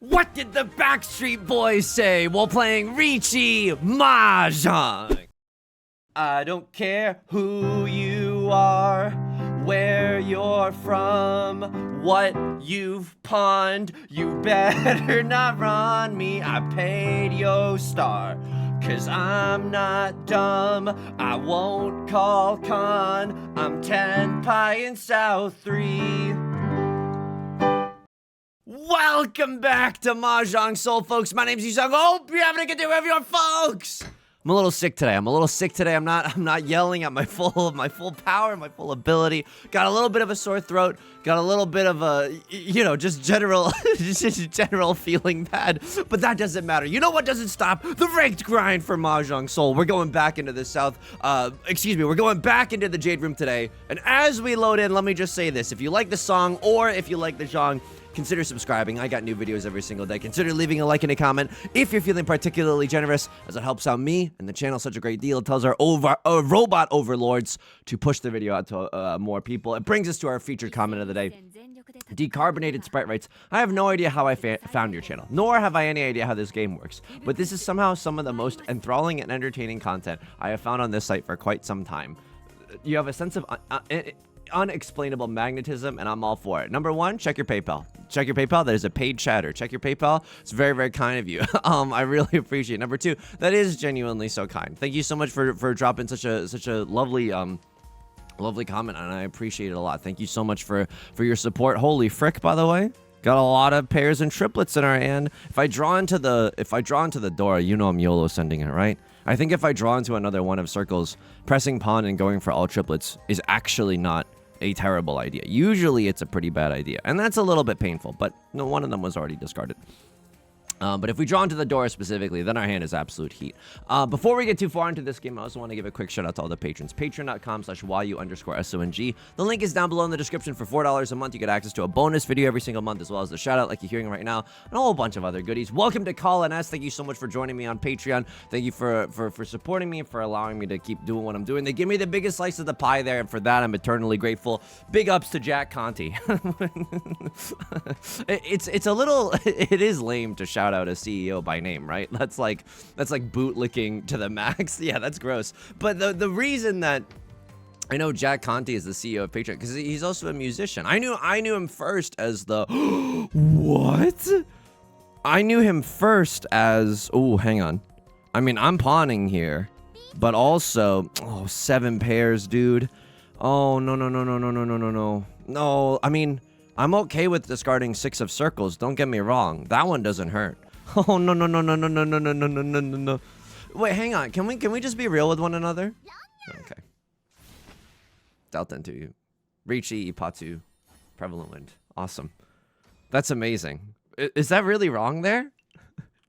What did the Backstreet Boys say while playing Riichi Mahjong? I don't care who you are, where you're from, what you've pawned, you better not run me. I paid your star, 'cause I'm not dumb. I won't call con, I'm 10 Pi in South 3. Welcome back to Mahjong Soul, folks. My name's Yusong. Hope you're having a good day wherever you are, folks. I'm a little sick today. I'm not yelling at my full power, my full ability. Got a little bit of a sore throat. Got a little bit of a, just general feeling bad. But that doesn't matter. You know what doesn't stop? The ranked grind for Mahjong Soul. We're going back into the we're going back into the Jade Room today. And as we load in, let me just say this. If you like the song or if you like the genre, consider subscribing. I got new videos every single day. Consider leaving a like and a comment if you're feeling particularly generous, as it helps out me and the channel such a great deal. It tells our robot overlords to push the video out to more people. It brings us to our featured comment of the day. Decarbonated sprite writes, I have no idea how I found your channel, nor have I any idea how this game works, but this is somehow some of the most enthralling and entertaining content I have found on this site for quite some time. You have a sense of unexplainable magnetism, and I'm all for it. Number one, check your PayPal. Check your PayPal. That is a paid chatter. Check your PayPal. It's very, very kind of you. I really appreciate it. Number two, that is genuinely so kind. Thank you so much for dropping such a lovely lovely comment, and I appreciate it a lot. Thank you so much for your support. Holy frick, by the way. Got a lot of pairs and triplets in our hand. If I draw into the door, you know I'm YOLO sending it, right? I think if I draw into another one of circles, pressing pawn and going for all triplets is actually not a terrible idea. Usually it's a pretty bad idea, and that's a little bit painful, but no, one of them was already discarded. But if we draw into the door specifically, then our hand is absolute heat. Before we get too far into this game, I also want to give a quick shout out to all the patrons. Patreon.com/YU_SONG. The link is down below in the description. For $4 a month, you get access to a bonus video every single month, as well as the shout out like you're hearing right now, and a whole bunch of other goodies. Welcome to Colin S. Thank you so much for joining me on Patreon. Thank you for supporting me, for allowing me to keep doing what I'm doing. They give me the biggest slice of the pie there, and for that, I'm eternally grateful. Big ups to Jack Conti. It is lame to shout out a CEO by name, right? That's like bootlicking to the max. Yeah, that's gross. But the reason that I know Jack Conti is the CEO of Patreon, because he's also a musician. I knew him first as the what? I knew him first as, oh, hang on. I mean, I'm pawning here, but also, 7 pairs, dude. Oh, no. No, I mean, I'm okay with discarding 6 of circles. Don't get me wrong. That one doesn't hurt. Oh, no. Wait, hang on. Can we just be real with one another? Okay. Dealt into you. Riichi, Ipatu, Prevalent Wind. Awesome. That's amazing. Is that really wrong there?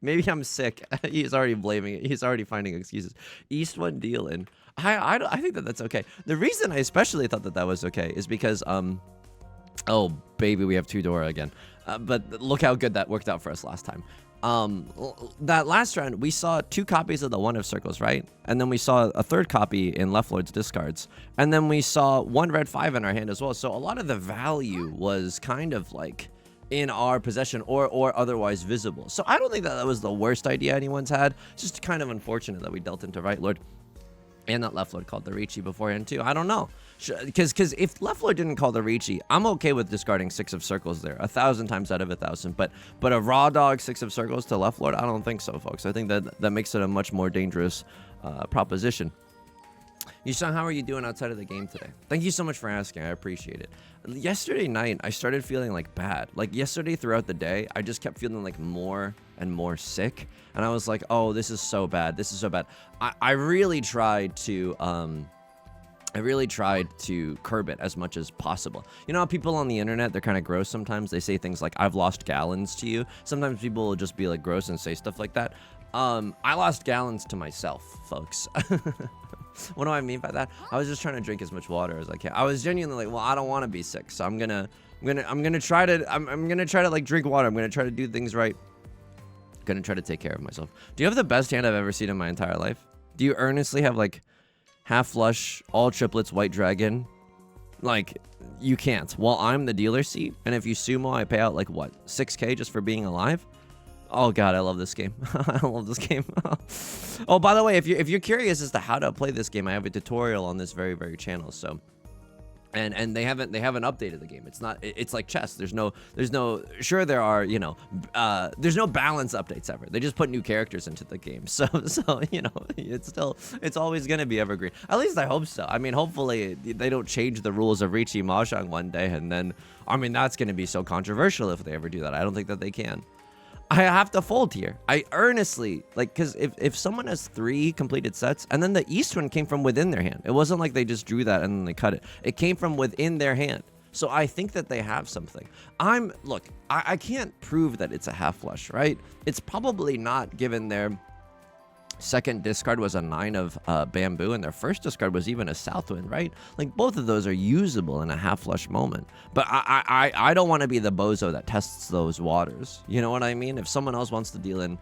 Maybe I'm sick. He's already blaming it. He's already finding excuses. East one deal in. I think that's okay. The reason I especially thought that was okay is because, oh, baby, we have 2 Dora again. But look how good that worked out for us last time. That last round, we saw 2 copies of the one of circles, right? And then we saw a 3rd copy in Left Lord's discards. And then we saw 1 red 5 in our hand as well. So a lot of the value was kind of like in our possession or otherwise visible. So I don't think that was the worst idea anyone's had. It's just kind of unfortunate that we dealt into Right Lord. And that Left Lord called the Riichi beforehand too. I don't know. Because if Left Lord didn't call the Riichi, I'm okay with discarding 6 of circles there. 1,000 times out of 1,000. But a raw dog 6 of circles to Left Lord, I don't think so, folks. I think that makes it a much more dangerous proposition. Yusong, how are you doing outside of the game today? Thank you so much for asking. I appreciate it. Yesterday night, I started feeling like bad. Like yesterday throughout the day, I just kept feeling like more and more sick. And I was like, oh, this is so bad. This is so bad. I really tried to curb it as much as possible. You know how people on the internet, they're kind of gross sometimes. They say things like, I've lost gallons to you. Sometimes people will just be like gross and say stuff like that. I lost gallons to myself, folks. What do I mean by that? I was just trying to drink as much water as I can. I was genuinely like, well, I don't want to be sick, so I'm gonna try to like drink water. I'm gonna try to do things right. I'm gonna try to take care of myself. Do you have the best hand I've ever seen in my entire life? Do you earnestly have like half flush, all triplets, white dragon? Like, you can't. Well, I'm the dealer seat, and if you sumo, I pay out like what, 6K just for being alive? Oh god, I love this game. I love this game. Oh, by the way, if you're curious as to how to play this game, I have a tutorial on this very channel. So, and they haven't updated the game. It's like chess. There's no sure there are, you know, there's no balance updates ever. They just put new characters into the game. So you know, it's always gonna be evergreen. At least I hope so. I mean, hopefully they don't change the rules of Riichi Mahjong one day, and then I mean that's gonna be so controversial if they ever do that. I don't think that they can. I have to fold here. I earnestly, like, because if someone has 3 completed sets, and then the East one came from within their hand. It wasn't like they just drew that and then they cut it. It came from within their hand. So I think that they have something. Look, I can't prove that it's a half flush, right? It's probably not, given their second discard was a 9 of bamboo, and their first discard was even a Southwind, right? Like, both of those are usable in a half flush moment. But I don't want to be the bozo that tests those waters. You know what I mean? If someone else wants to deal in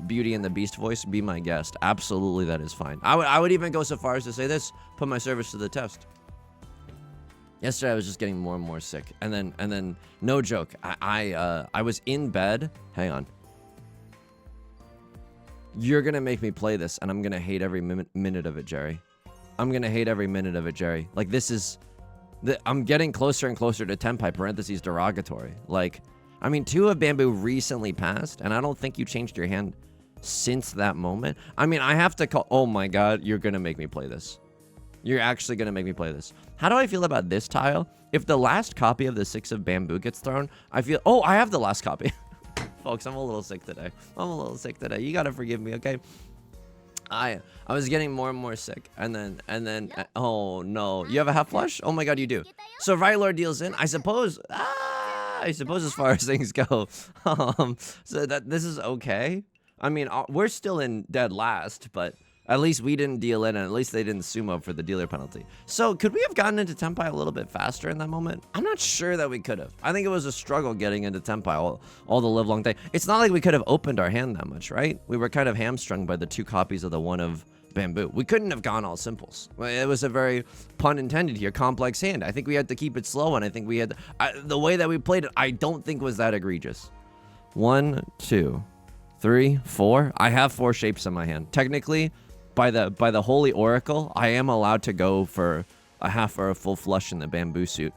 Beauty and the Beast voice, be my guest. Absolutely, that is fine. I would even go so far as to say this: put my service to the test. Yesterday, I was just getting more and more sick, and then no joke, I was in bed. Hang on. You're going to make me play this, and I'm going to hate every minute of it, Jerry. I'm going to hate every minute of it, Jerry. Like, this is... I'm getting closer and closer to Tenpai, parentheses, derogatory. Like, I mean, 2 of bamboo recently passed, and I don't think you changed your hand since that moment. I mean, I have to call... Oh, my God, you're going to make me play this. You're actually going to make me play this. How do I feel about this tile? If the last copy of the 6 of bamboo gets thrown, I feel... Oh, I have the last copy. Folks, I'm a little sick today. You gotta forgive me, okay? I was getting more and more sick, and then oh no, you have a half flush? Oh my god, you do. So Right Lord deals in. I suppose as far as things go, so that this is okay. I mean, we're still in dead last, but at least we didn't deal in, and at least they didn't sumo for the dealer penalty. So could we have gotten into Tenpai a little bit faster in that moment? I'm not sure that we could have. I think it was a struggle getting into Tenpai all the live long day. It's not like we could have opened our hand that much, right? We were kind of hamstrung by the 2 copies of the 1 of bamboo. We couldn't have gone all simples. It was a very, pun intended here, complex hand. I think we had to keep it slow, and I think we had... the way that we played it, I don't think was that egregious. 1, 2, 3, 4. I have 4 shapes in my hand. Technically... By the Holy Oracle, I am allowed to go for a half or a full flush in the bamboo suit.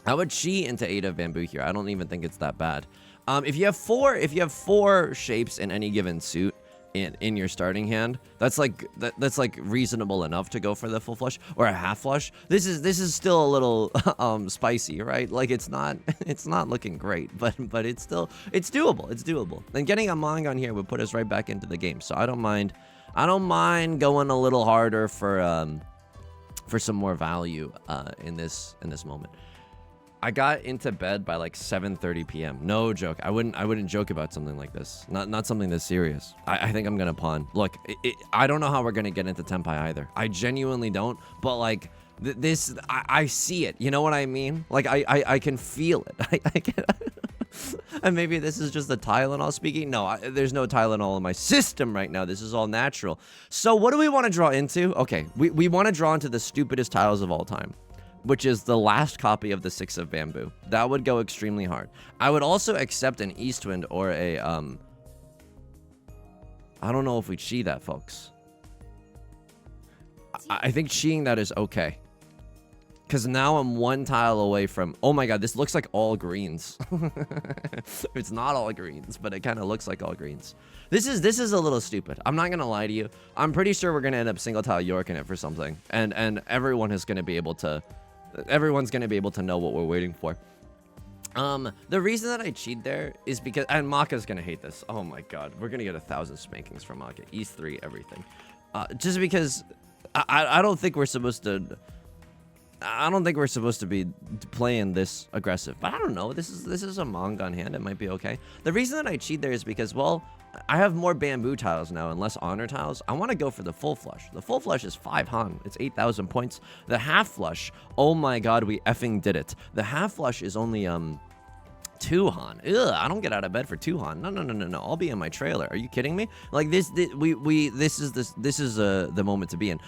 I would chi into 8 of bamboo here. I don't even think it's that bad. If you have 4 shapes in any given suit in your starting hand, that's like reasonable enough to go for the full flush or a half flush. This is still a little spicy, right? Like, it's not looking great, but it's doable. It's doable. And getting a Mahjong here would put us right back into the game. So I don't mind going a little harder for some more value in this moment. I got into bed by like 7:30 p.m. No joke. I wouldn't joke about something like this. Not something this serious. I think I'm gonna pawn. Look, I don't know how we're gonna get into Tenpai either. I genuinely don't. But like this, I see it. You know what I mean? Like I can feel it. I can. And maybe this is just the Tylenol speaking. No, there's no Tylenol in my system right now. This is all natural. So what do we want to draw into? Okay, we want to draw into the stupidest tiles of all time, which is the last copy of the 6 of bamboo. That would go extremely hard. I would also accept an Eastwind or a, I don't know if we chi that, folks. I think chiing that is okay. Because now I'm 1 tile away from... Oh my god, this looks like all greens. It's not all greens, but it kind of looks like all greens. This is a little stupid. I'm not going to lie to you. I'm pretty sure we're going to end up single tile Yorking it for something. And everyone is going to be able to... Everyone's going to be able to know what we're waiting for. The reason that I cheat there is because... And Maka's going to hate this. Oh my god. We're going to get 1,000 spankings from Maka. East 3, everything. Just because... I don't think we're supposed to... I don't think we're supposed to be playing this aggressive, but I don't know. This is a Mahjong hand. It might be okay. The reason that I cheat there is because, well, I have more bamboo tiles now and less honor tiles. I want to go for the full flush. The full flush is 5 Han. It's 8,000 points. The half flush, oh my god, we effing did it. The half flush is only 2 Han. Ugh, I don't get out of bed for 2 Han. No. I'll be in my trailer. Are you kidding me? Like this is the moment to be in.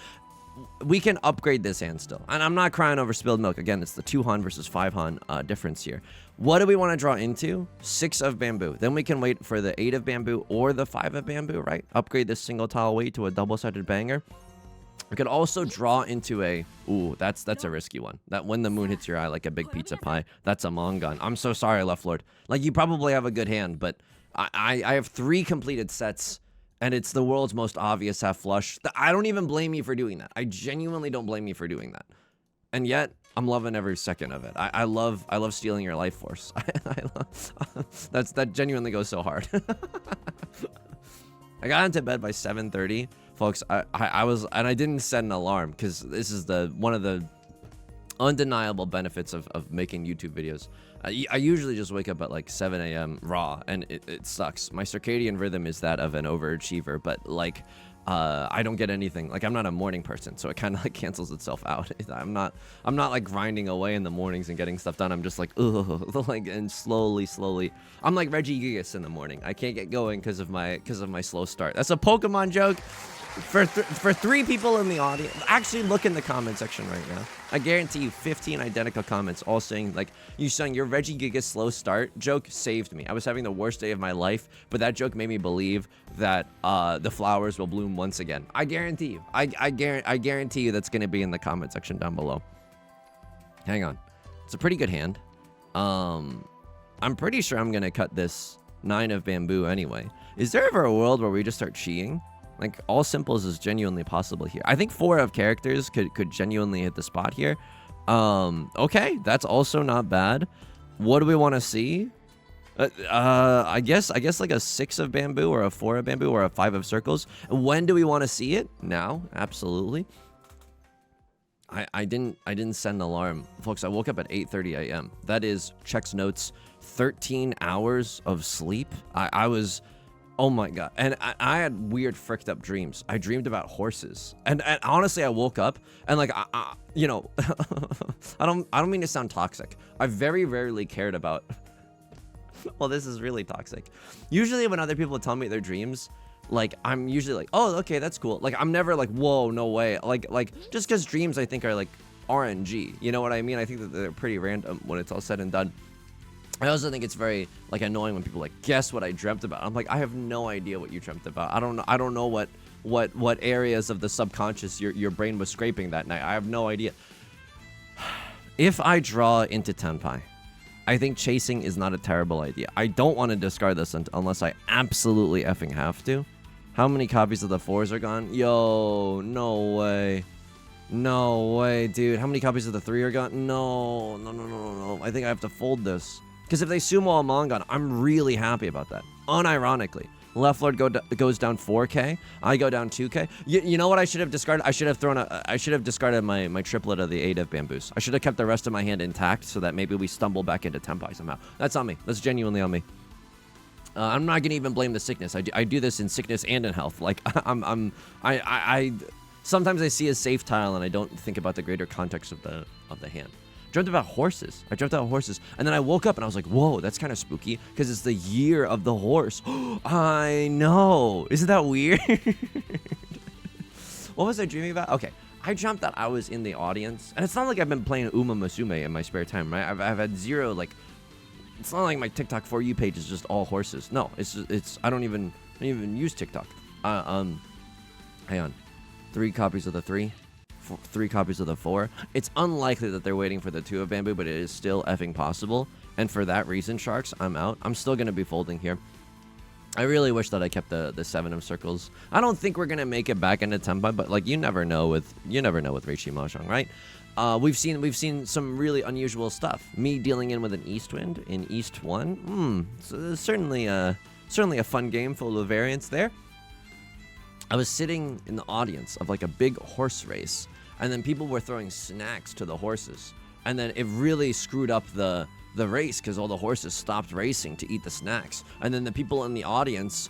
we can upgrade this hand still. And I'm not crying over spilled milk. Again, it's the 2 Han versus 5 Han difference here. What do we want to draw into? 6 of bamboo. Then we can wait for the 8 of bamboo or the 5 of bamboo, right? Upgrade this single tile weight to a double-sided banger. We could also draw into a... Ooh, that's a risky one. That when the moon hits your eye like a big pizza pie. That's a Mongon. I'm so sorry, Left Lord. Like, you probably have a good hand, but I have 3 completed sets, and it's the world's most obvious half flush. I don't even blame you for doing that. I genuinely don't blame you for doing that. And yet, I'm loving every second of it. I love stealing your life force. That genuinely goes so hard. I got into bed by 7:30. Folks, I was, and I didn't set an alarm because this is one of the undeniable benefits of making YouTube videos. I usually just wake up at like 7 a.m. raw, and it sucks. My circadian rhythm is that of an overachiever, but like, I don't get anything. Like, I'm not a morning person, so it kind of like cancels itself out. I'm not like grinding away in the mornings and getting stuff done. I'm just like, ugh, like, and slowly. I'm like Reggie Gigas in the morning. I can't get going because of my slow start. That's a Pokemon joke. For 3 people in the audience, actually look in the comment section right now. I guarantee you 15 identical comments all saying, like, Yusong, your Reggie Giga slow start joke saved me. I was having the worst day of my life, but that joke made me believe that the flowers will bloom once again. I guarantee you. I guarantee you that's going to be in the comment section down below. Hang on. It's a pretty good hand. I'm pretty sure I'm going to cut this 9 of bamboo anyway. Is there ever a world where we just start cheating? Like, all simples is genuinely possible here. I think 4 of characters could genuinely hit the spot here. Okay, that's also not bad. What do we want to see? I guess like a 6 of bamboo or a 4 of bamboo or a 5 of circles. When do we want to see it? Now, absolutely. I didn't set an alarm. Folks, I woke up at 8:30 a.m. That is, checks notes, 13 hours of sleep. I was... Oh my god. And I had weird fricked up dreams. I dreamed about horses. And honestly, I woke up and like, you know, I don't mean to sound toxic. I very rarely cared about, well, this is really toxic. Usually when other people tell me their dreams, like, I'm usually like, oh, okay, that's cool. Like, I'm never like, whoa, no way. Like just because dreams I think are like RNG. You know what I mean? I think that they're pretty random when it's all said and done. I also think it's very like annoying when people like guess what I dreamt about. I'm like, I have no idea what you dreamt about. I don't know what areas of the subconscious your brain was scraping that night. I have no idea. If I draw into Tenpai, I think chasing is not a terrible idea. I don't want to discard this unless I absolutely effing have to. How many copies of the 4s are gone? Yo, no way. No way, dude. How many copies of the 3 are gone? No. I think I have to fold this. Because if they sumo a Mongon, I'm really happy about that. Unironically. Left Lord goes down 4K. I go down 2K. You know what I should have discarded? I should have discarded my triplet of the 8 of bamboos. I should have kept the rest of my hand intact so that maybe we stumble back into Tenpai somehow. That's on me. That's genuinely on me. I'm not gonna even blame the sickness. I do this in sickness and in health. Like I sometimes I see a safe tile and I don't think about the greater context of the hand. I dreamt about horses. And then I woke up and I was like, whoa, that's kind of spooky because it's the year of the horse. I know. Isn't that weird? What was I dreaming about? Okay. I dreamt that I was in the audience. And it's not like I've been playing Uma Musume in my spare time, right? I've had zero, like, it's not like my TikTok For You page is just all horses. No, it's I don't even use TikTok. Hang on. 3 copies of the 3. 3 copies of the 4. It's unlikely that they're waiting for the 2 of bamboo, but it is still effing possible. And for that reason, Sharks, I'm out. I'm still going to be folding here. I really wish that I kept the 7 of circles. I don't think we're going to make it back into Tenpai, but like you never know with Riichi Mahjong, right? We've seen some really unusual stuff. Me dealing in with an East Wind in East 1. So certainly a fun game full of variants there. I was sitting in the audience of like a big horse race, and then people were throwing snacks to the horses, and then it really screwed up the race because all the horses stopped racing to eat the snacks, and then the people in the audience,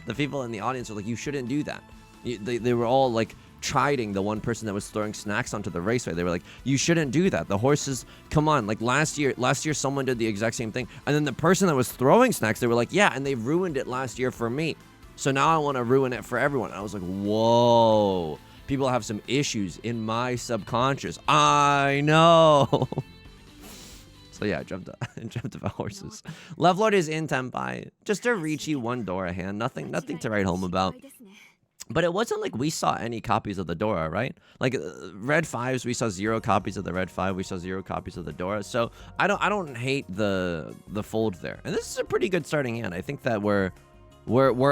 were like, you shouldn't do that. They were all like chiding the one person that was throwing snacks onto the raceway. They were like, you shouldn't do that. The horses, come on. Like last year someone did the exact same thing, and then the person that was throwing snacks, they were like, yeah, and they ruined it last year for me. So now I want to ruin it for everyone. I was like, whoa. People have some issues in my subconscious. I know. So yeah, I jumped about horses. Left Lord is in Tenpai. Just a Riichi one Dora hand. Nothing to write home about. But it wasn't like we saw any copies of the Dora, right? Like Red 5s, we saw 0 copies of the Red 5. We saw 0 copies of the Dora. So I don't hate the fold there. And this is a pretty good starting hand. I think that we're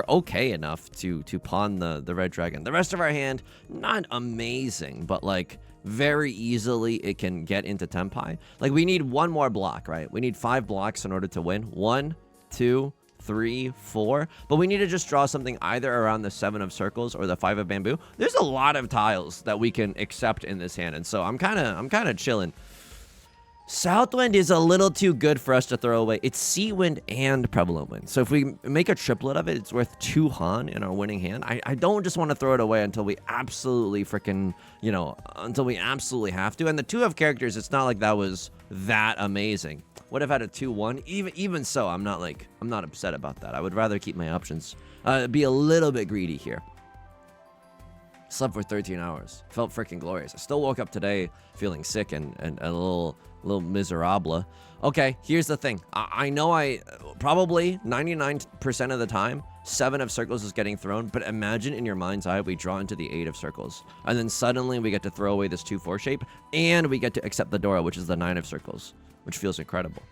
okay enough to pawn the Red Dragon. The rest of our hand, not amazing, but like very easily it can get into Tenpai. Like we need one more block, right? We need 5 blocks in order to win. 1, 2, 3, 4, but we need to just draw something either around the 7 of circles or the 5 of bamboo. There's a lot of tiles that we can accept in this hand, and so I'm kind of chilling. Southwind is a little too good for us to throw away. It's Sea Wind and Prevalent Wind. So if we make a triplet of it, it's worth 2 Han in our winning hand. I don't just want to throw it away until we absolutely freaking, you know, until we absolutely have to. And the 2 of characters, it's not like that was that amazing. Would have had a 2-1. Even so, I'm not upset about that. I would rather keep my options. Be a little bit greedy here. Slept for 13 hours. Felt freaking glorious. I still woke up today feeling sick and a little miserable. Okay, here's the thing. I know I probably 99% of the time 7 of circles is getting thrown, but imagine in your mind's eye we draw into the 8 of circles, and then suddenly we get to throw away this 2-4 shape, and we get to accept the Dora, which is the 9 of circles, which feels incredible.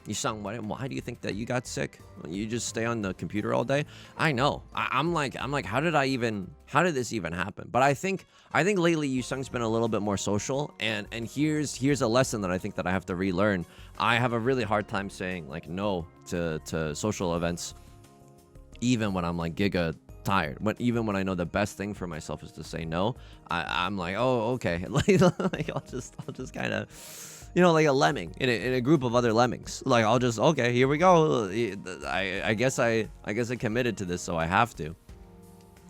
Yusong, why do you think that you got sick? You just stay on the computer all day? I know. I'm like, how did this even happen? But I think lately Yusong's been a little bit more social, and here's a lesson that I think that I have to relearn. I have a really hard time saying like no to social events, even when I'm like giga tired. Even when I know the best thing for myself is to say no, I'm like, oh, okay. like I'll just kind of, you know, like a lemming in a group of other lemmings. Like I'll just, okay, here we go. I guess I committed to this, so I have to.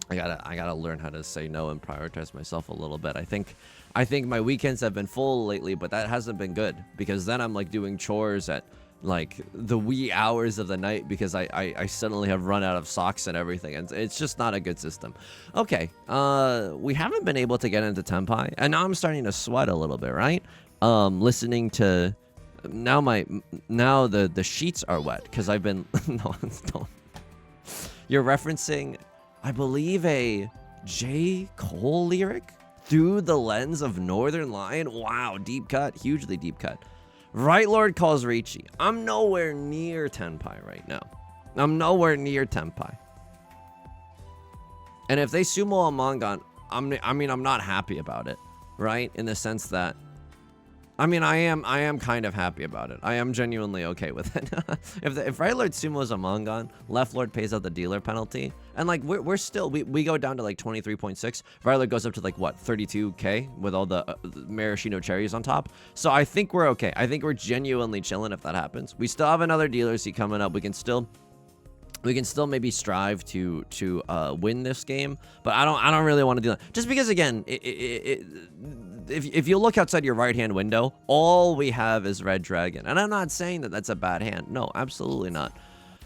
I gotta learn how to say no and prioritize myself a little bit. I think my weekends have been full lately, but that hasn't been good because then I'm like doing chores at like the wee hours of the night because I suddenly have run out of socks and everything, and it's just not a good system. Okay, we haven't been able to get into Tenpai, and now I'm starting to sweat a little bit, right? Listening to now the sheets are wet because I've been no, don't. You're referencing, I believe, a J. Cole lyric through the lens of Northern Lion. Wow, deep cut, hugely deep cut. Right Lord calls Riichi. I'm nowhere near Tenpai right now. I'm nowhere near Tenpai. And if they sumo a Mangan, I'm not happy about it, right? In the sense that, I am kind of happy about it. I am genuinely okay with it. if Right Lord sumos a Mangan, Left Lord pays out the dealer penalty, and like we're still we go down to like 23.6. Right Lord goes up to like what 32k with all the maraschino cherries on top. So I think we're okay. I think we're genuinely chilling if that happens. We still have another dealer seat coming up. We can still maybe strive to win this game, but I don't really want to do that. Just because again, if you look outside your right hand window, all we have is Red Dragon, and I'm not saying that that's a bad hand. No, absolutely not.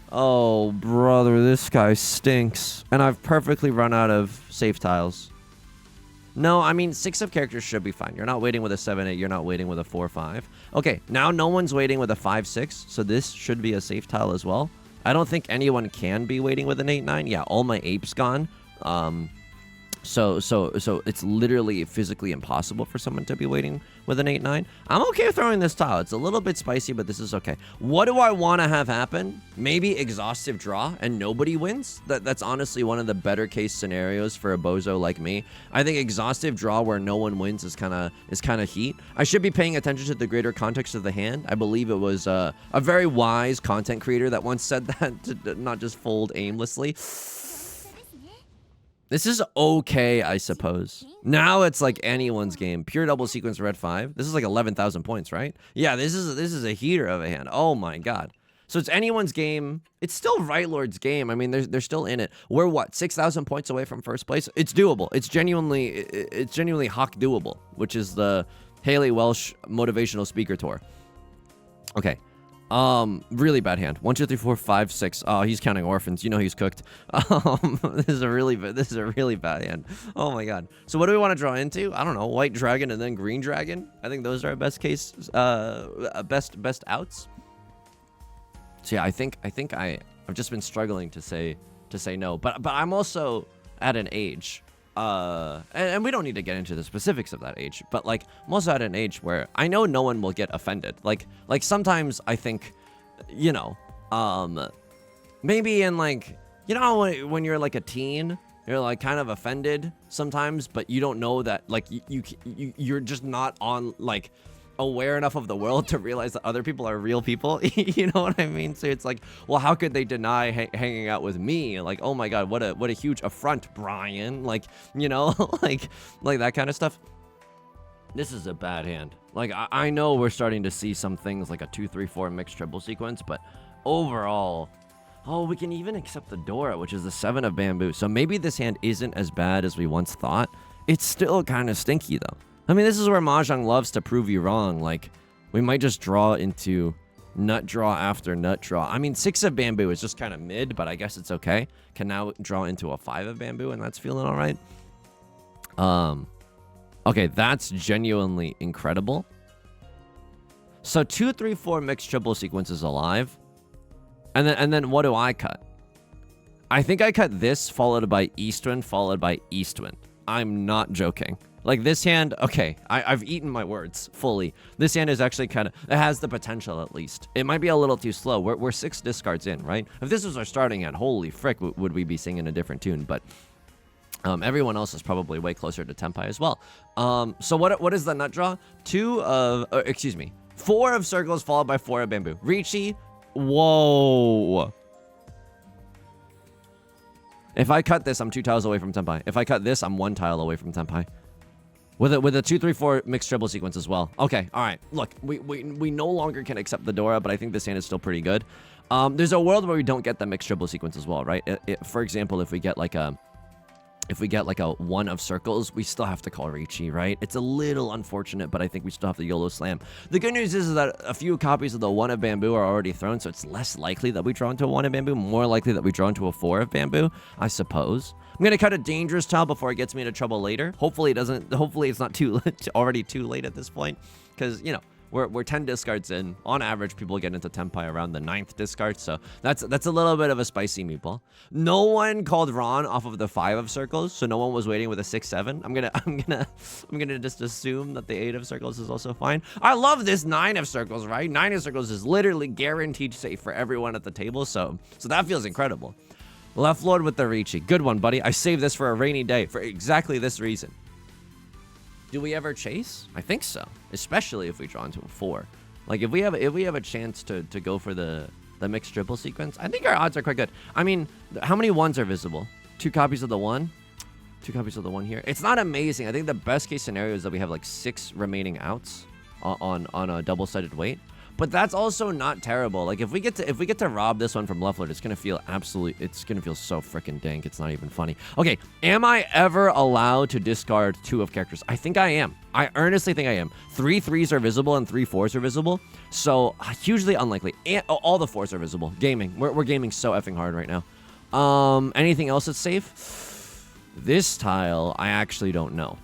Oh brother, this guy stinks, and I've perfectly run out of safe tiles. No, I mean 6 of characters should be fine. You're not waiting with a 7-8. You're not waiting with a 4-5. Okay, now no one's waiting with a 5-6, so this should be a safe tile as well. I don't think anyone can be waiting with an 8-9. Yeah, all my apes gone. So it's literally physically impossible for someone to be waiting with an 8-9. I'm okay throwing this tile. It's a little bit spicy, but this is okay. What do I want to have happen? Maybe exhaustive draw and nobody wins. That's honestly one of the better case scenarios for a bozo like me. I think exhaustive draw where no one wins is kind of heat. I should be paying attention to the greater context of the hand. I believe it was a very wise content creator that once said that, to not just fold aimlessly. This is okay, I suppose. Now it's like anyone's game. Pure double sequence Red 5. This is like 11,000 points, right? Yeah, this is a heater of a hand. Oh my god. So it's anyone's game. It's still Right Lord's game. I mean, they're still in it. We're what, 6,000 points away from first place? It's doable. It's genuinely Hawk doable, which is the Haley Welsh motivational speaker tour. Okay. Really bad hand. 1, 2, 3, 4, 5, 6. Oh, he's counting orphans. You know he's cooked. This is a really bad hand. Oh my god. So what do we want to draw into? I don't know. White dragon and then green dragon. I think those are our best case, best outs. So yeah, I think I've just been struggling to say no, but I'm also at an age, and we don't need to get into the specifics of that age, but like I'm also at an age where I know no one will get offended. Like sometimes I think, you know, maybe in like, you know, when you're like a teen, you're like kind of offended sometimes, but you don't know that like you're just not on like aware enough of the world to realize that other people are real people. You know what I mean? So it's like, well, how could they deny hanging out with me? Like, oh my god, what a huge affront, Brian. Like, you know, like that kind of stuff. This is a bad hand. Like, I know we're starting to see some things like a 2, 3, 4 mixed triple sequence, but overall, oh, we can even accept the Dora, which is the 7 of bamboo. So maybe this hand isn't as bad as we once thought. It's still kind of stinky though. I mean, this is where Mahjong loves to prove you wrong. Like, we might just draw into nut draw after nut draw. I mean, 6 of bamboo is just kind of mid, but I guess it's okay. Can now draw into a 5 of bamboo, and that's feeling all right. Okay, that's genuinely incredible. So 2, 3, 4 mixed triple sequence is alive. And then what do I cut? I think I cut this, followed by Eastwind, followed by Eastwind. I'm not joking. Like this hand, okay, I've eaten my words fully. This hand is actually kind of, it has the potential at least. It might be a little too slow. We're 6 discards in, right? If this was our starting hand, holy frick, would we be singing a different tune? But everyone else is probably way closer to Tenpai as well. So what is the nut draw? 4 of circles followed by 4 of bamboo. Riichi, whoa. If I cut this, I'm 2 tiles away from Tenpai. If I cut this, I'm 1 tile away from Tenpai. With a 2, 3, 4 mixed triple sequence as well. Okay, all right. Look, we no longer can accept the Dora, but I think this hand is still pretty good. There's a world where we don't get the mixed triple sequence as well, right? For example, if we get like a 1 of circles, we still have to call Riichi, right? It's a little unfortunate, but I think we still have the YOLO slam. The good news is that a few copies of the 1 of bamboo are already thrown, so it's less likely that we draw into a 1 of bamboo, more likely that we draw into a 4 of bamboo, I suppose. I'm gonna cut a dangerous tile before it gets me into trouble later. Hopefully it's not already too late at this point, because, you know, we're 10 discards in. On average, people get into Tenpai around the 9th discard, so that's a little bit of a spicy meatball. No one called Ron off of the 5 of circles, so no one was waiting with a 6, 7. I'm gonna just assume that the 8 of circles is also fine. I love this 9 of circles, right? 9 of circles is literally guaranteed safe for everyone at the table, so that feels incredible. Left Lord with the Riichi. Good one, buddy. I saved this for a rainy day for exactly this reason. Do we ever chase? I think so, especially if we draw into a 4. Like if we have a chance to go for the mixed triple sequence, I think our odds are quite good. I mean, how many 1s are visible? 2 copies of the 1, 2 copies of the 1 here. It's not amazing. I think the best case scenario is that we have like 6 remaining outs on a double-sided weight. But that's also not terrible. Like if we get to rob this one from left Lord, it's gonna feel so freaking dank. It's not even funny. Okay, am I ever allowed to discard 2 of characters? I think I am. I earnestly think I am. 3 3s are visible and 3 4s are visible. So hugely unlikely. And all the 4s are visible. Gaming. We're gaming so effing hard right now. Anything else that's safe? This tile, I actually don't know.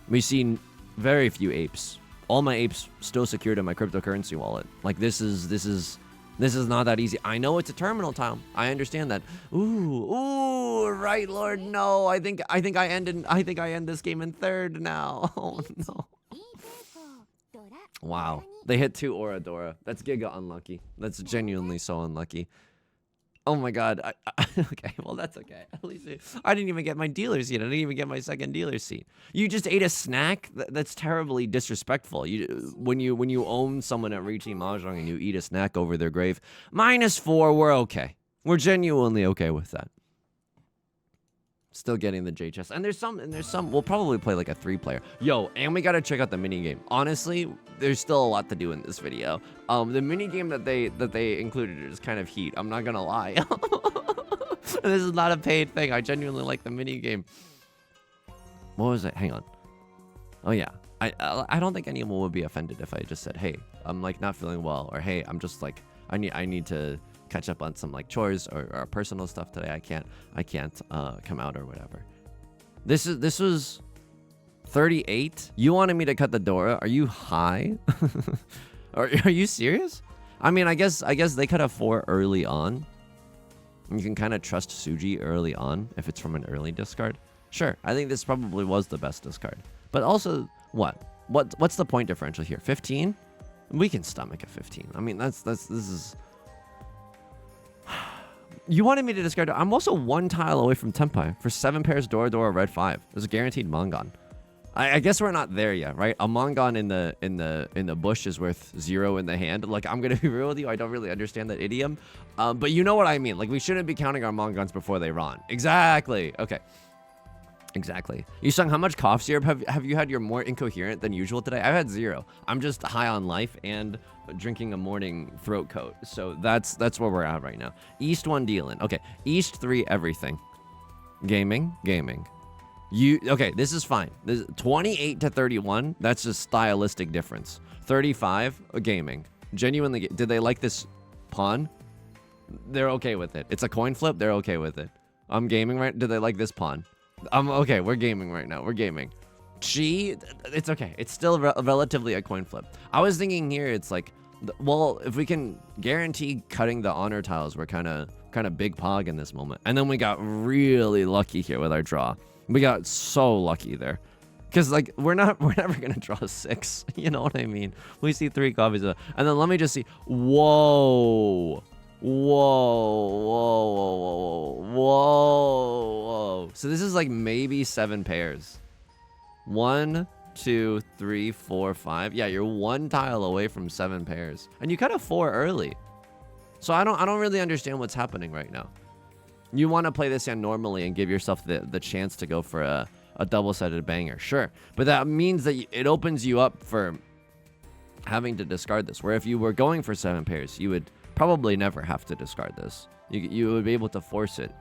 We've seen very few apes. All my apes still secured in my cryptocurrency wallet. Like this is not that easy. I know it's a terminal tile. I understand that. Ooh, right, Lord. No, I think I end this game in 3rd now. Oh no. Wow. They hit 2 Oradora. That's giga unlucky. That's genuinely so unlucky. Oh my god. Okay, well that's okay. At least I didn't even get my dealer seat. I didn't even get my 2nd dealer seat. You just ate a snack? That's terribly disrespectful. When you own someone at Riichi Mahjong and you eat a snack over their grave, -4, we're okay. We're genuinely okay with that. Still getting the J chest. And there's some, we'll probably play like a 3-player. Yo, and we gotta check out the minigame. Honestly, there's still a lot to do in this video. The minigame that they included is kind of heat. I'm not gonna lie. This is not a paid thing. I genuinely like the minigame. What was it? Hang on. Oh yeah. I don't think anyone would be offended if I just said, hey, I'm like not feeling well, or hey, I'm just like I need to catch up on some like chores or personal stuff today. I can't come out or whatever. This was 38. You wanted me to cut the Dora? Are you high? are you serious? I mean, I guess they cut a 4 early on. You can kind of trust Suji early on if it's from an early discard. Sure, I think this probably was the best discard. But also, what's the point differential here? 15? We can stomach a 15. I mean, this is. You wanted me to discard. I'm also 1 tile away from Tenpai for 7 pairs Dora Dora red 5. There's a guaranteed Mangon. I guess we're not there yet, right? A Mangon in the bush is worth 0 in the hand. Like, I'm gonna be real with you, I don't really understand that idiom, but you know what I mean. Like, we shouldn't be counting our Mangons before they run. Exactly. Okay. Exactly. Yusong, how much cough syrup have you had? You're more incoherent than usual today. I've had 0. I'm just high on life and drinking a morning throat coat. So that's where we're at right now. East 1 dealing. Okay. East 3 everything. Gaming. Okay, this is fine. This 28 to 31, that's just stylistic difference. 35, gaming. Genuinely, did they like this pawn? They're okay with it. It's a coin flip, they're okay with it. I'm gaming, right? Do they like this pawn? Okay, we're gaming right now. We're gaming. Chi, it's okay. It's still relatively a coin flip. I was thinking here, it's like, well, if we can guarantee cutting the honor tiles, we're kind of big pog in this moment. And then we got really lucky here with our draw. We got so lucky there. Because, like, we're never going to draw a 6. You know what I mean? We see 3 copies of... And then let me just see... Whoa. So this is, like, maybe 7 pairs. 1, 2, 3, 4, 5. Yeah, you're 1 tile away from 7 pairs. And you cut a 4 early. So I don't really understand what's happening right now. You want to play this hand normally and give yourself the chance to go for a double-sided banger, sure. But that means that it opens you up for having to discard this. Where if you were going for 7 pairs, you would probably never have to discard this. You would be able to force it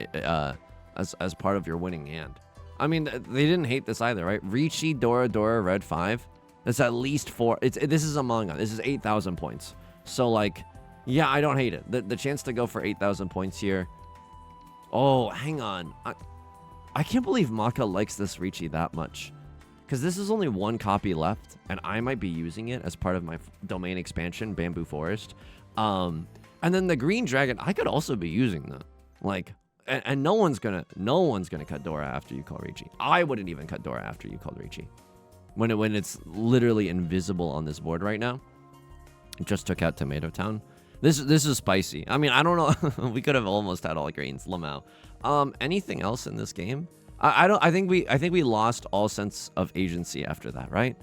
as part of your winning hand. I mean, they didn't hate this either, right? Riichi Dora Dora red 5. That's at least 4. This is a manga. This is 8,000 points. So, like, yeah, I don't hate it. The chance to go for 8,000 points here. Oh, hang on. I can't believe Maka likes this Riichi that much. Because this is only 1 copy left, and I might be using it as part of my domain expansion, Bamboo Forest. And then the Green Dragon, I could also be using that. Like, and no one's gonna cut Dora after you call Riichi. I wouldn't even cut Dora after you called Riichi. When it's literally invisible on this board right now. It just took out Tomato Town. This is spicy. I mean, I don't know. We could have almost had all greens. Lamau. Anything else in this game? I think we lost all sense of agency after that, right?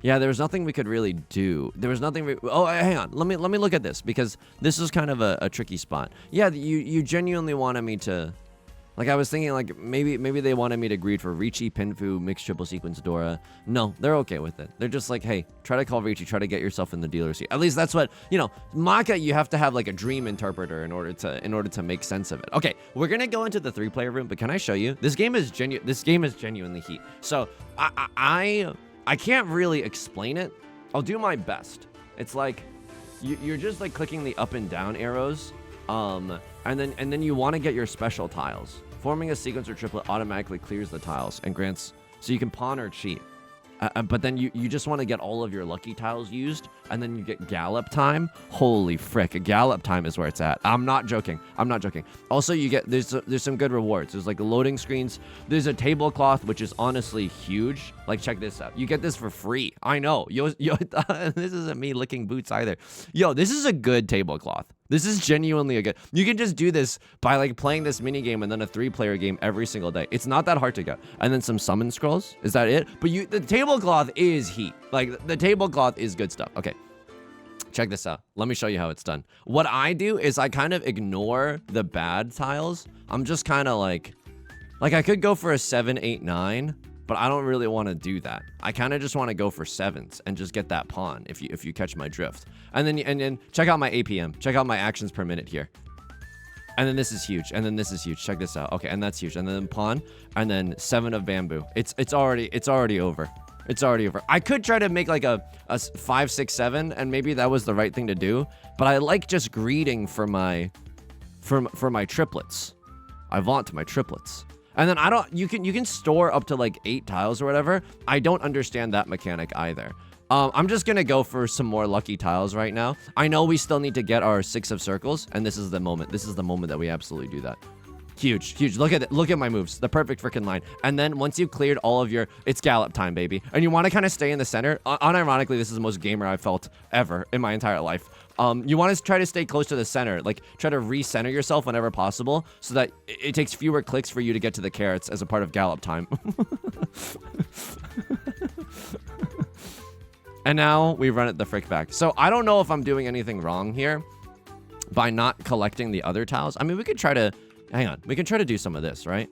Yeah, there was nothing we could really do. There was nothing. Oh, hang on. Let me look at this because this is kind of a tricky spot. Yeah, you genuinely wanted me to. Like, I was thinking, like, maybe they wanted me to greed for Riichi, Pinfu, Mixed Triple Sequence, Dora. No, they're okay with it. They're just like, hey, try to call Riichi, try to get yourself in the dealer seat. At least that's what, you know, Maka, you have to have, like, a dream interpreter in order to make sense of it. Okay, we're gonna go into the 3-player room, but can I show you? This game is genuinely heat. So, I can't really explain it. I'll do my best. It's like, you're just, like, clicking the up and down arrows, and then you want to get your special tiles. Forming a sequence or triplet automatically clears the tiles and grants, so you can pawn or cheat. But then you just want to get all of your lucky tiles used, and then you get gallop time. Holy frick, a gallop time is where it's at. I'm not joking. Also, you get there's some good rewards. There's like loading screens. There's a tablecloth, which is honestly huge. Like, check this out. You get this for free. I know. Yo, this isn't me licking boots either. Yo, this is a good tablecloth. This is genuinely a good... You can just do this by, like, playing this mini game and then a 3-player game every single day. It's not that hard to get. And then some summon scrolls. Is that it? But the tablecloth is heat. Like, the tablecloth is good stuff. Okay. Check this out. Let me show you how it's done. What I do is I kind of ignore the bad tiles. I'm just kind of like I could go for a 7, 8, 9, but I don't really want to do that. I kind of just want to go for 7s and just get that pawn if you catch my drift. And then check out my APM. Check out my actions per minute here. And then this is huge. And then this is huge. Check this out. Okay, and that's huge. And then pawn, and then 7 of bamboo. It's already over. It's already over. I could try to make like a 5, 6, 7, and maybe that was the right thing to do. But I like just greeting for my triplets. I want my triplets. And then you can store up to like 8 tiles or whatever. I don't understand that mechanic either. I'm just gonna go for some more lucky tiles right now. I know we still need to get our 6 of circles, and this is the moment. This is the moment that we absolutely do that. Huge, huge. Look at my moves. The perfect freaking line. And then once you've cleared all of your, it's gallop time, baby. And you want to kind of stay in the center. Unironically, this is the most gamer I've felt ever in my entire life. You want to try to stay close to the center. Like, try to recenter yourself whenever possible so that it takes fewer clicks for you to get to the carrots as a part of gallop time. And now we run it the frick back. So I don't know if I'm doing anything wrong here by not collecting the other tiles. I mean, we could try to, hang on. We can try to do some of this, right?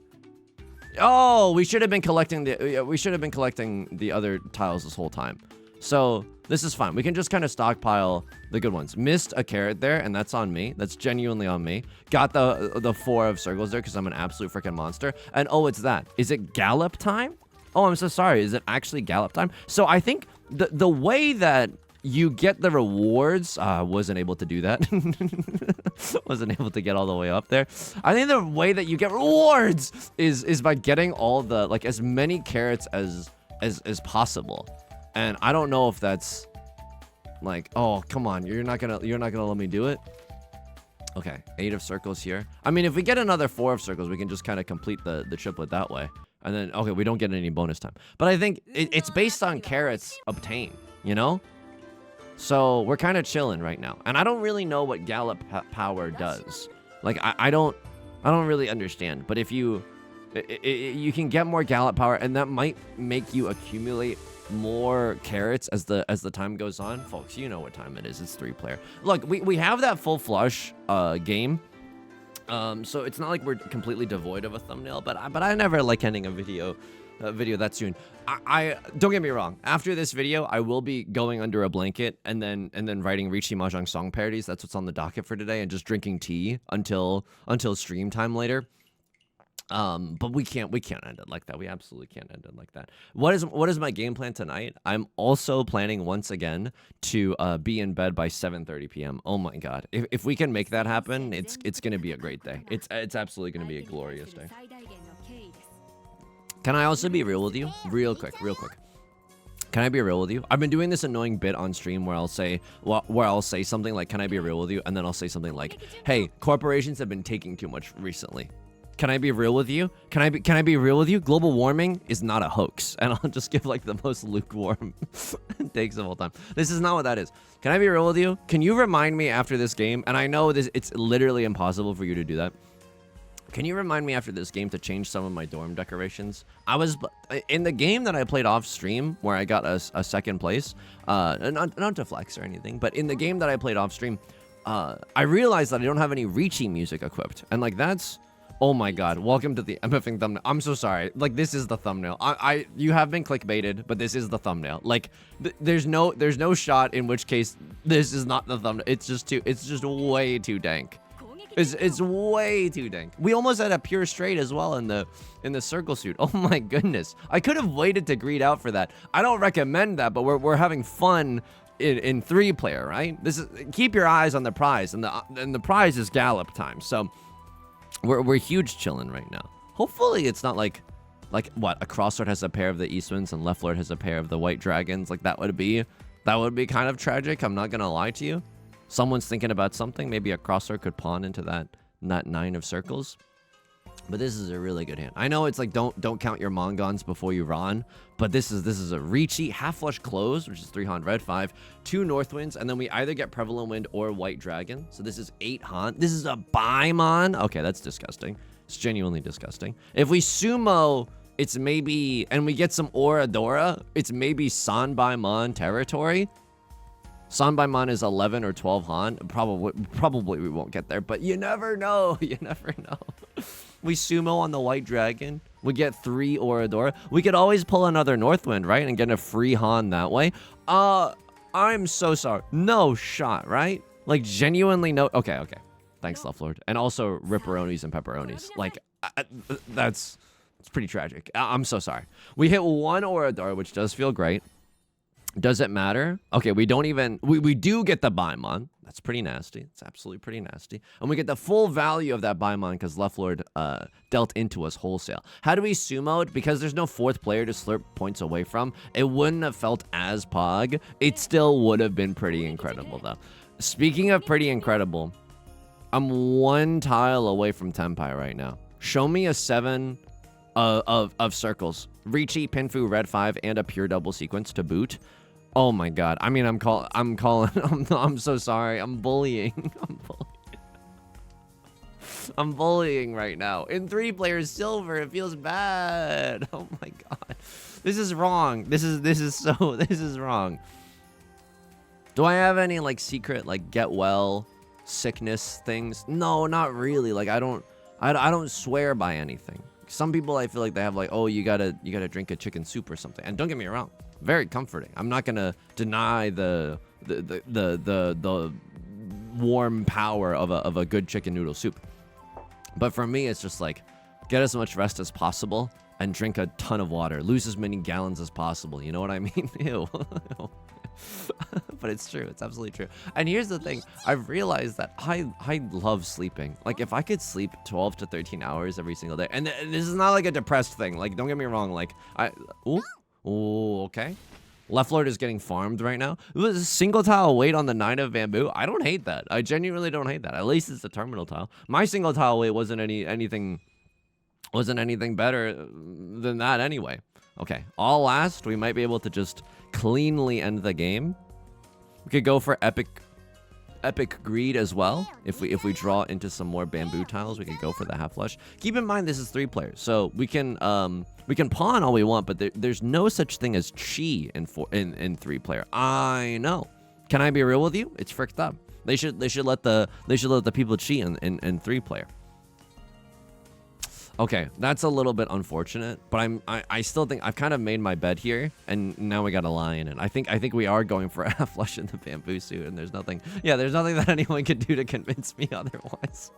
Oh, we should have been collecting the other tiles this whole time. So this is fine. We can just kind of stockpile the good ones. Missed a carrot there, and that's on me. That's genuinely on me. Got the 4 of circles there because I'm an absolute freaking monster. And oh, it's that. Is it gallop time? Oh, I'm so sorry. Is it actually gallop time? So I think the way that you get the rewards, wasn't able to do that. Wasn't able to get all the way up there. I think the way that you get rewards is by getting all the, like, as many carrots as possible. And I don't know if that's like, oh, come on, you're not gonna let me do it. Okay, 8 of circles here. I mean, if we get another 4 of circles, we can just kind of complete the triplet that way. And then, okay, we don't get any bonus time. But I think it's based on carrots obtained, you know? So we're kind of chilling right now. And I don't really know what gallop power does. Like, I don't really understand. But if you can get more gallop power, and that might make you accumulate more carrots as the time goes on. Folks, you know what time it is. It's 3-player. Look, we have that full flush game. So it's not like we're completely devoid of a thumbnail, but I never like ending a video that soon. I don't get me wrong. After this video, I will be going under a blanket and then writing Riichi Mahjong song parodies. That's what's on the docket for today, and just drinking tea until stream time later. But we can't end it like that. We absolutely can't end it like that. What is my game plan tonight? I'm also planning once again to be in bed by 7:30 p.m. Oh my god. If we can make that happen, it's going to be a great day. It's absolutely going to be a glorious day. Can I also be real with you? Real quick. Can I be real with you? I've been doing this annoying bit on stream where I'll say something like, "Can I be real with you?" and then I'll say something like, "Hey, corporations have been taking too much recently. Can I be real with you? Can I be real with you? Global warming is not a hoax." And I'll just give like the most lukewarm takes of all time. This is not what that is. Can I be real with you? Can you remind me after this game? And I know it's literally impossible for you to do that. Can you remind me after this game to change some of my dorm decorations? I was in the game that I played off stream where I got a second place. Not to flex or anything, but in the game that I played off stream, I realized that I don't have any Riichi music equipped, and like that's. Oh my god, welcome to the MFing thumbnail. I'm so sorry. Like, this is the thumbnail. You have been clickbaited, but this is the thumbnail. Like, there's no shot in which case this is not the thumbnail. It's just way too dank. It's way too dank. We almost had a pure straight as well in the circle suit. Oh my goodness. I could have waited to greet out for that. I don't recommend that, but we're having fun in 3-player, right? Keep your eyes on the prize, and the prize is gallop time. So we're huge chilling right now. Hopefully it's not like what, a crossword has a pair of the East Winds and left lord has a pair of the White Dragons. Like that would be kind of tragic. I'm not gonna lie to you. Someone's thinking about something. Maybe a crossword could pawn into that 9 of circles. But this is a really good hand. I know it's like don't count your Mongons before you Ron, but this is a Riichi half flush close, which is 3 Han red 5, 2 North Winds, and then we either get Prevalent Wind or White Dragon. So this is 8 Han. This is a Baimon. Okay, that's disgusting. It's genuinely disgusting. If we sumo, it's maybe, and we get some Oradora, it's maybe Sanbaimon territory. Sanbaimon is 11 or 12 Han. Probably we won't get there, but you never know. You never know. We sumo on the White Dragon. We get 3 Oradora. We could always pull another Northwind, right? And get a free Han that way. I'm so sorry. No shot, right? Like, genuinely no. Okay. Thanks, Left Lord. And also ripperonis and pepperonis. Like, that's It's pretty tragic. I'm so sorry. We hit 1 Orador, which does feel great. Does it matter? Okay, we don't even... We do get the Baimon. That's pretty nasty. It's absolutely pretty nasty. And we get the full value of that Baimon because Left Lord dealt into us wholesale. How do we sumoed? Because there's no 4th player to slurp points away from, it wouldn't have felt as pog. It still would have been pretty incredible, though. Speaking of pretty incredible, I'm 1 tile away from Tenpai right now. Show me a 7 of circles. Riichi, Pinfu, Red 5, and a pure double sequence to boot. Oh my god. I mean, I'm so sorry. I'm bullying. I'm bullying right now. In 3 players silver, it feels bad. Oh my god. This is wrong. This is wrong. Do I have any like secret like get well sickness things? No, not really. Like I don't swear by anything. Some people I feel like they have like, oh, you gotta drink a chicken soup or something. And don't get me wrong, very comforting. I'm not gonna deny the warm power of a good chicken noodle soup. But for me, it's just like get as much rest as possible and drink a ton of water. Lose as many gallons as possible. You know what I mean? Ew. But it's true. It's absolutely true. And here's the thing. I've realized that I love sleeping. Like, if I could sleep 12 to 13 hours every single day. And this is not like a depressed thing. Like, don't get me wrong. Like, ooh, okay. Left Lord is getting farmed right now. It was a single tile wait on the 9 of bamboo. I don't hate that. I genuinely don't hate that. At least it's a terminal tile. My single tile wait wasn't anything better than that anyway. Okay, all last, we might be able to just cleanly end the game. We could go for epic greed as well. If we draw into some more bamboo tiles, we could go for the half flush. Keep in mind this is 3 players, so we can pawn all we want, but there's no such thing as chi in 3 player. I know. Can I be real with you? It's fricked up. They should let the people chi in 3 player. Okay, that's a little bit unfortunate, but I still think I've kind of made my bed here, and now we got a lion, and I think we are going for a half flush in the bamboo suit, and there's nothing that anyone can do to convince me otherwise.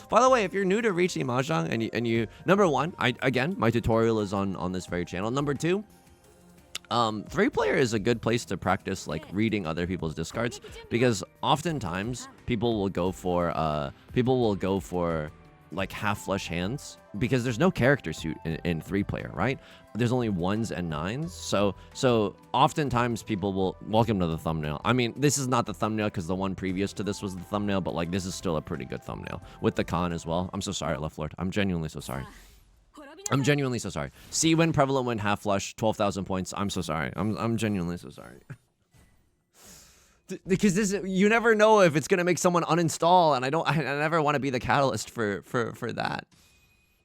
By the way, if you're new to Riichi Mahjong and you number 1, again my tutorial is on this very channel. Number 2, 3 player is a good place to practice like reading other people's discards, because oftentimes people will go for like half flush hands because there's no character suit in 3 player, right? There's only 1s and 9s. So oftentimes people will welcome to the thumbnail. I mean, this is not the thumbnail because the one previous to this was the thumbnail, but like this is still a pretty good thumbnail with the con as well. I'm so sorry, Left Lord. I'm genuinely so sorry. I'm genuinely so sorry. C win, prevalent win, half flush, 12,000 points. I'm so sorry. I'm genuinely so sorry. Because you never know if it's gonna make someone uninstall, and I never want to be the catalyst for that.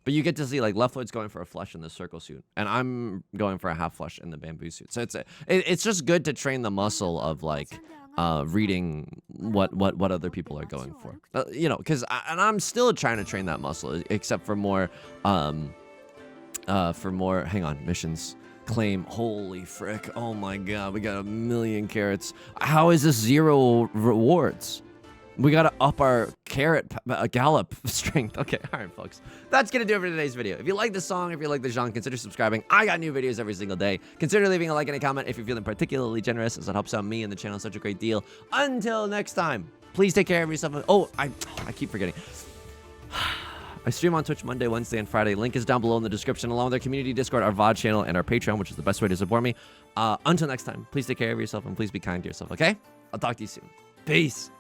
But you get to see like Left Lord's going for a flush in the circle suit, and I'm going for a half flush in the bamboo suit. So it's just good to train the muscle of like reading what other people are going for. You know, because I'm still trying to train that muscle, except for more hang on, missions. Claim. Holy frick. Oh my god, we got 1,000,000 carrots. How is this 0 rewards? We gotta up our carrot gallop strength. Okay, alright folks, that's gonna do it for today's video. If you like the song, if you like the genre, consider subscribing. I got new videos every single day. Consider leaving a like and a comment if you're feeling particularly generous, as it helps out me and the channel such a great deal. Until next time, please take care of yourself. Oh, I keep forgetting. I stream on Twitch Monday, Wednesday, and Friday. Link is down below in the description, along with our community Discord, our VOD channel, and our Patreon, which is the best way to support me. Until next time, please take care of yourself and please be kind to yourself, okay? I'll talk to you soon. Peace.